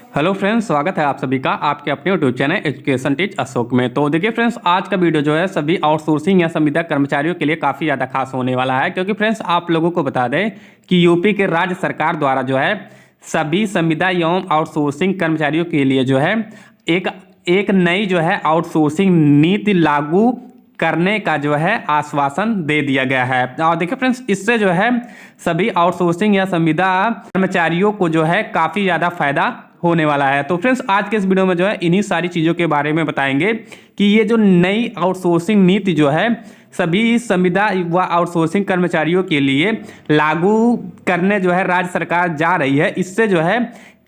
Hello friends, स्वागत है आप सभी का आपके अपने YouTube channel education teach Ashok में। तो देखिए फ्रेंड्स, आज का वीडियो जो है सभी आउटसोर्सिंग या संविदा कर्मचारियों के लिए काफ़ी ज़्यादा खास होने वाला है, क्योंकि फ्रेंड्स आप लोगों को बता दें कि यूपी के राज्य सरकार द्वारा जो है सभी संविदा एवं आउटसोर्सिंग कर्मचारियों के लिए जो है एक नई जो है आउटसोर्सिंग नीति लागू करने का जो है आश्वासन दे दिया गया है। और देखिए फ्रेंड्स, इससे जो है सभी आउटसोर्सिंग या संविदा कर्मचारियों को जो है काफ़ी ज़्यादा फायदा होने वाला है। तो फ्रेंड्स, आज के इस वीडियो में जो है इन्हीं सारी चीज़ों के बारे में बताएंगे कि ये जो नई आउटसोर्सिंग नीति जो है सभी संविदा व आउटसोर्सिंग कर्मचारियों के लिए लागू करने जो है राज्य सरकार जा रही है, इससे जो है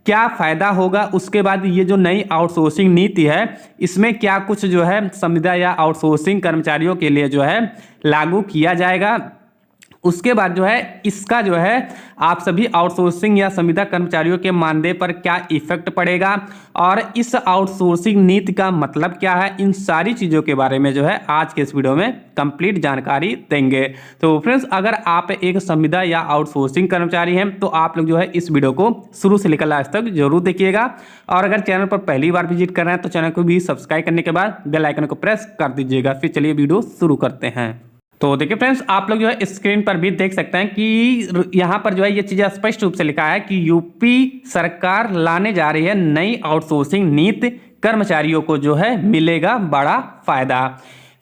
क्या फ़ायदा होगा। उसके बाद ये जो नई आउटसोर्सिंग नीति है इसमें क्या कुछ जो है संविदा या आउटसोर्सिंग कर्मचारियों के लिए जो है लागू किया जाएगा। उसके बाद जो है इसका जो है आप सभी आउटसोर्सिंग या संविदा कर्मचारियों के मानदेय पर क्या इफेक्ट पड़ेगा और इस आउटसोर्सिंग नीति का मतलब क्या है, इन सारी चीज़ों के बारे में जो है आज के इस वीडियो में कंप्लीट जानकारी देंगे। तो फ्रेंड्स, अगर आप एक संविदा या आउटसोर्सिंग कर्मचारी हैं तो आप लोग जो है इस वीडियो को शुरू से लेकर लास्ट तक जरूर देखिएगा। और अगर चैनल पर पहली बार विजिट कर रहे हैं तो चैनल को भी सब्सक्राइब करने के बाद बेल आइकन को प्रेस कर दीजिएगा। फिर चलिए वीडियो शुरू करते हैं। तो देखिए फ्रेंड्स, आप लोग जो है स्क्रीन पर भी देख सकते हैं कि यहाँ पर जो है ये चीज़ें स्पष्ट रूप से लिखा है कि यूपी सरकार लाने जा रही है नई आउटसोर्सिंग नीति, कर्मचारियों को जो है मिलेगा बड़ा फायदा।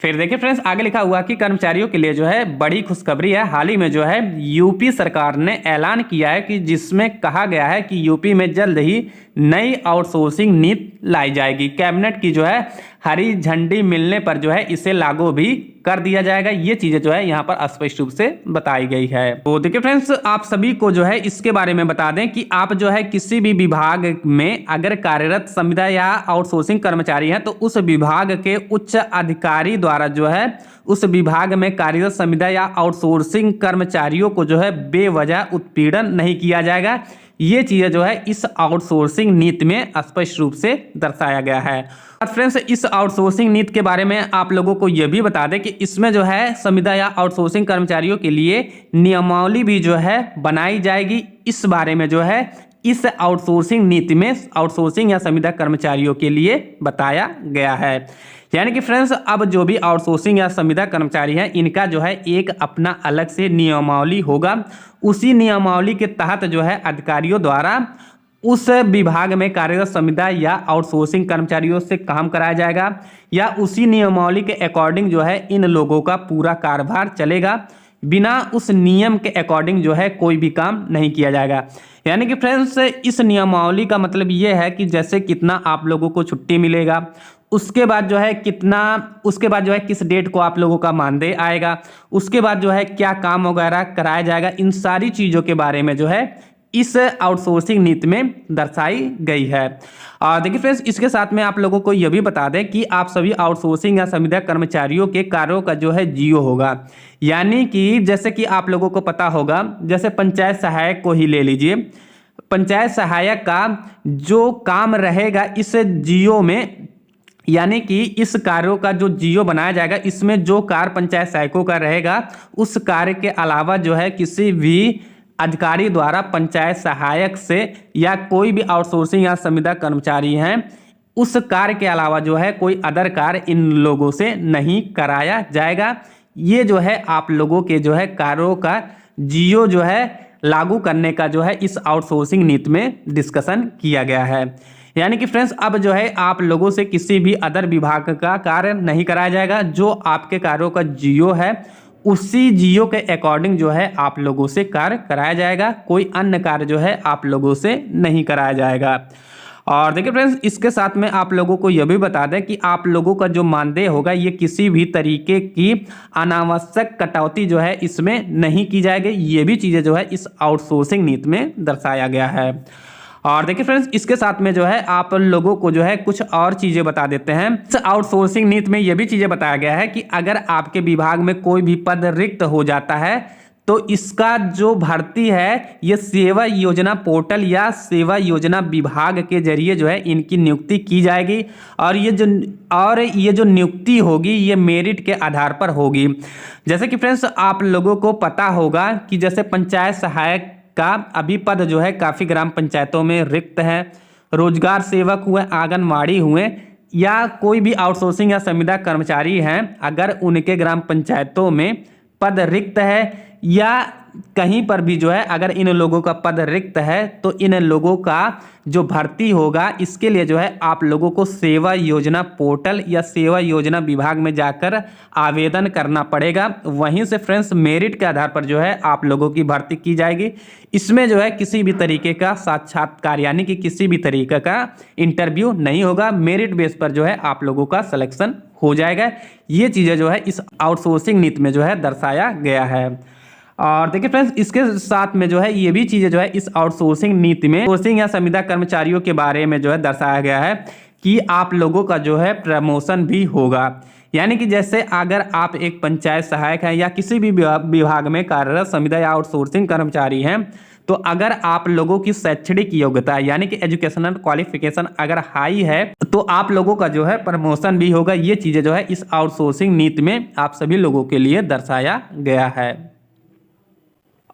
फिर देखिए फ्रेंड्स, आगे लिखा हुआ कि कर्मचारियों के लिए जो है बड़ी खुशखबरी है। हाल ही में जो है यूपी सरकार ने ऐलान किया है कि जिसमें कहा गया है कि यूपी में जल्द ही नई आउटसोर्सिंग नीति लाई जाएगी। कैबिनेट की जो है हरी झंडी मिलने पर जो है इसे लागू भी कर दिया जाएगा। ये चीजें जो है यहाँ पर स्पष्ट रूप से बताई गई है। तो देखिए फ्रेंड्स, आप सभी को जो है इसके बारे में बता दें कि आप जो है किसी भी विभाग में अगर कार्यरत संविदा या आउटसोर्सिंग कर्मचारी हैं तो उस विभाग के उच्च अधिकारी द्वारा जो है उस विभाग में कार्यरत संविदा या आउटसोर्सिंग कर्मचारियों को जो है बेवजह उत्पीड़न नहीं किया जाएगा। ये चीज़ें जो है इस आउटसोर्सिंग नीति में स्पष्ट रूप से दर्शाया गया है। और फ्रेंड्स, इस आउटसोर्सिंग नीति के बारे में आप लोगों को यह भी बता दें कि इसमें जो है संविदा या आउटसोर्सिंग कर्मचारियों के लिए नियमावली भी जो है बनाई जाएगी। इस बारे में जो है इस आउटसोर्सिंग नीति में आउटसोर्सिंग या संविदा कर्मचारियों के लिए बताया गया है। यानी कि फ्रेंड्स, अब जो भी आउटसोर्सिंग या संविदा कर्मचारी हैं इनका जो है एक अपना अलग से नियमावली होगा। उसी नियमावली के तहत जो है अधिकारियों द्वारा उस विभाग में कार्यरत संविदा या आउटसोर्सिंग कर्मचारियों से काम कराया जाएगा या उसी नियमावली के अकॉर्डिंग जो है इन लोगों का पूरा कार्यभार चलेगा। बिना उस नियम के अकॉर्डिंग जो है कोई भी काम नहीं किया जाएगा। यानी कि फ्रेंड्स, इस नियमावली का मतलब ये है कि जैसे कितना आप लोगों को छुट्टी मिलेगा, उसके बाद जो है किस डेट को आप लोगों का मानदेय आएगा, उसके बाद जो है क्या काम वगैरह कराया जाएगा, इन सारी चीज़ों के बारे में जो है इस आउटसोर्सिंग नीति में दर्शाई गई है। और देखिए फ्रेंड्स, इसके साथ में आप लोगों को यह भी बता दें कि आप सभी आउटसोर्सिंग या संविदा कर्मचारियों के कार्यों का जो है जियो होगा। यानी कि जैसे कि आप लोगों को पता होगा, जैसे पंचायत सहायक को ही ले लीजिए। पंचायत सहायक का जो काम रहेगा इस जियो में, यानी कि इस कार्यों का जो जियो बनाया जाएगा, इसमें जो कार्य पंचायत सहायकों का रहेगा उस कार्य के अलावा जो है किसी भी अधिकारी द्वारा पंचायत सहायक से या कोई भी आउटसोर्सिंग या संविदा कर्मचारी हैं उस कार्य के अलावा जो है कोई अदर कार्य इन लोगों से नहीं कराया जाएगा। ये जो है आप लोगों के जो है कार्यों का जियो जो है लागू करने का जो है इस आउटसोर्सिंग नीति में डिस्कशन किया गया है। यानी कि फ्रेंड्स, अब जो है आप लोगों से किसी भी अदर विभाग का कार्य नहीं कराया जाएगा। जो आपके कार्यों का जियो है उसी जियो के अकॉर्डिंग जो है आप लोगों से कार्य कराया जाएगा। कोई अन्य कार्य जो है आप लोगों से नहीं कराया जाएगा। और देखिए फ्रेंड्स, इसके साथ में आप लोगों को यह भी बता दें कि आप लोगों का जो मानदेय होगा ये किसी भी तरीके की अनावश्यक कटौती जो है इसमें नहीं की जाएगी। ये भी चीज़ें जो है इस आउटसोर्सिंग नीति में दर्शाया गया है। और देखिए फ्रेंड्स, इसके साथ में जो है आप लोगों को जो है कुछ और चीज़ें बता देते हैं। इस आउटसोर्सिंग नीति में ये भी चीज़ें बताया गया है कि अगर आपके विभाग में कोई भी पद रिक्त हो जाता है तो इसका जो भर्ती है ये सेवा योजना पोर्टल या सेवा योजना विभाग के जरिए जो है इनकी नियुक्ति की जाएगी। और ये जो नियुक्ति होगी ये मेरिट के आधार पर होगी। जैसे कि फ्रेंड्स, आप लोगों को पता होगा कि जैसे पंचायत सहायक का अभी पद जो है काफ़ी ग्राम पंचायतों में रिक्त है। रोजगार सेवक हुए, आंगनवाड़ी हुए, या कोई भी आउटसोर्सिंग या संविदा कर्मचारी हैं, अगर उनके ग्राम पंचायतों में पद रिक्त है या कहीं पर भी जो है अगर इन लोगों का पद रिक्त है, तो इन लोगों का जो भर्ती होगा इसके लिए जो है आप लोगों को सेवा योजना पोर्टल या सेवा योजना विभाग में जाकर आवेदन करना पड़ेगा। वहीं से फ्रेंड्स मेरिट के आधार पर जो है आप लोगों की भर्ती की जाएगी। इसमें जो है किसी भी तरीके का साक्षात्कार यानी कि किसी भी तरीके का इंटरव्यू नहीं होगा। मेरिट बेस पर जो है आप लोगों का सिलेक्शन हो जाएगा। ये चीज़ें जो है इस आउटसोर्सिंग नीति में जो है दर्शाया गया है। और देखिए फ्रेंड्स, इसके साथ में जो है ये भी चीज़ें जो है इस आउटसोर्सिंग नीति में आउटसोर्सिंग या संविदा कर्मचारियों के बारे में जो है दर्शाया गया है कि आप लोगों का जो है प्रमोशन भी होगा। यानी कि जैसे अगर आप एक पंचायत सहायक हैं या किसी भी विभाग में कार्यरत संविदा या आउटसोर्सिंग कर्मचारी हैं, तो अगर आप लोगों की शैक्षणिक योग्यता यानी कि एजुकेशनल क्वालिफिकेशन अगर हाई है तो आप लोगों का जो है प्रमोशन भी होगा। ये चीज़ें जो है इस आउटसोर्सिंग नीति में आप सभी लोगों के लिए दर्शाया गया है।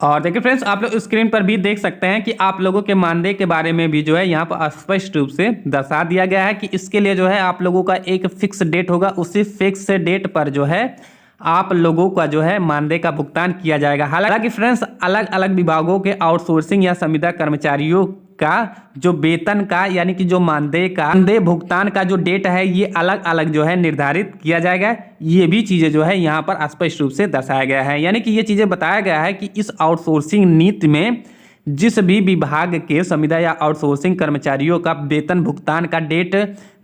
और देखिए फ्रेंड्स, आप लोग स्क्रीन पर भी देख सकते हैं कि आप लोगों के मानदेय के बारे में भी जो है यहाँ पर स्पष्ट रूप से दर्शा दिया गया है कि इसके लिए जो है आप लोगों का एक फिक्स डेट होगा। उसी फिक्स डेट पर जो है आप लोगों का जो है मानदेय का भुगतान किया जाएगा। हालांकि फ्रेंड्स, अलग अलग विभागों के आउटसोर्सिंग या संविदा कर्मचारियों का जो वेतन का यानी कि जो मानदेय भुगतान का जो डेट है ये अलग अलग जो है निर्धारित किया जाएगा। ये भी चीज़ें जो है यहाँ पर स्पष्ट रूप से दर्शाया गया है। यानी कि ये चीज़ें बताया गया है कि इस आउटसोर्सिंग नीति में जिस भी विभाग के संविदा या आउटसोर्सिंग कर्मचारियों का वेतन भुगतान का डेट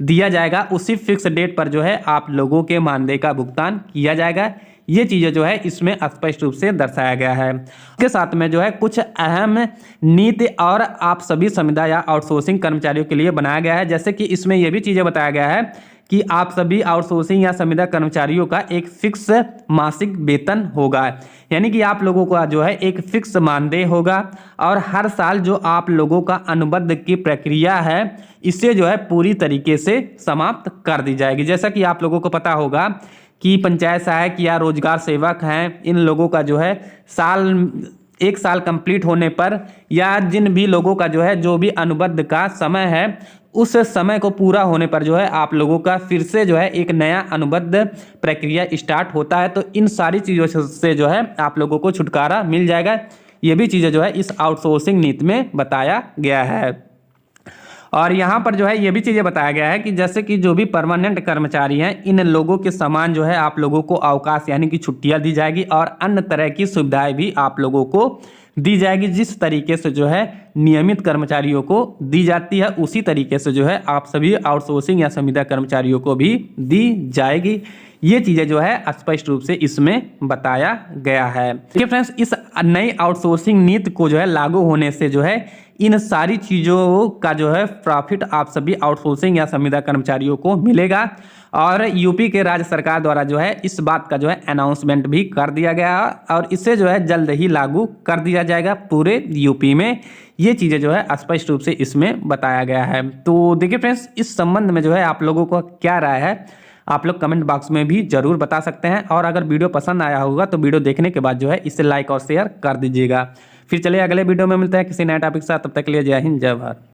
दिया जाएगा, उसी फिक्स डेट पर जो है आप लोगों के मानदेय का भुगतान किया जाएगा। ये चीज़ें जो है इसमें स्पष्ट रूप से दर्शाया गया है। उसके साथ में जो है कुछ अहम नीति और आप सभी संविदा या आउटसोर्सिंग कर्मचारियों के लिए बनाया गया है। जैसे कि इसमें यह भी चीज़ें बताया गया है कि आप सभी आउटसोर्सिंग या संविदा कर्मचारियों का एक फिक्स मासिक वेतन होगा। यानी कि आप लोगों का जो है एक फिक्स मानदेय होगा और हर साल जो आप लोगों का अनुबंध की प्रक्रिया है इसे जो है पूरी तरीके से समाप्त कर दी जाएगी। जैसा कि आप लोगों को पता होगा कि पंचायत सहायक या रोजगार सेवक हैं, इन लोगों का जो है एक साल कंप्लीट होने पर या जिन भी लोगों का जो है जो भी अनुबंध का समय है उस समय को पूरा होने पर जो है आप लोगों का फिर से जो है एक नया अनुबंध प्रक्रिया स्टार्ट होता है। तो इन सारी चीज़ों से जो है आप लोगों को छुटकारा मिल जाएगा। ये भी चीज़ें जो है इस आउटसोर्सिंग नीति में बताया गया है। और यहाँ पर जो है ये भी चीज़ें बताया गया है कि जैसे कि जो भी परमानेंट कर्मचारी हैं इन लोगों के समान जो है आप लोगों को अवकाश यानी कि छुट्टियाँ दी जाएगी और अन्य तरह की सुविधाएं भी आप लोगों को दी जाएगी। जिस तरीके से जो है नियमित कर्मचारियों को दी जाती है उसी तरीके से जो है आप सभी आउटसोर्सिंग या संविदा कर्मचारियों को भी दी जाएगी। ये चीज़ें जो है स्पष्ट रूप से इसमें बताया गया है। देखिए फ्रेंड्स, इस नई आउटसोर्सिंग नीति को जो है लागू होने से जो है इन सारी चीज़ों का जो है प्रॉफिट आप सभी आउटसोर्सिंग या संविदा कर्मचारियों को मिलेगा। और यूपी के राज्य सरकार द्वारा जो है इस बात का जो है अनाउंसमेंट भी कर दिया गया और इसे जो है जल्द ही लागू कर दिया जाएगा पूरे यूपी में। ये चीज़ें जो है स्पष्ट रूप से इसमें बताया गया है। तो देखिए फ्रेंड्स, इस संबंध में जो है आप लोगों को क्या राय है आप लोग कमेंट बॉक्स में भी जरूर बता सकते हैं। और अगर वीडियो पसंद आया होगा तो वीडियो देखने के बाद जो है इसे लाइक और शेयर कर दीजिएगा। फिर चलिए अगले वीडियो में मिलते हैं किसी नए टॉपिक के साथ। तब तक के लिए जय हिंद, जय भारत।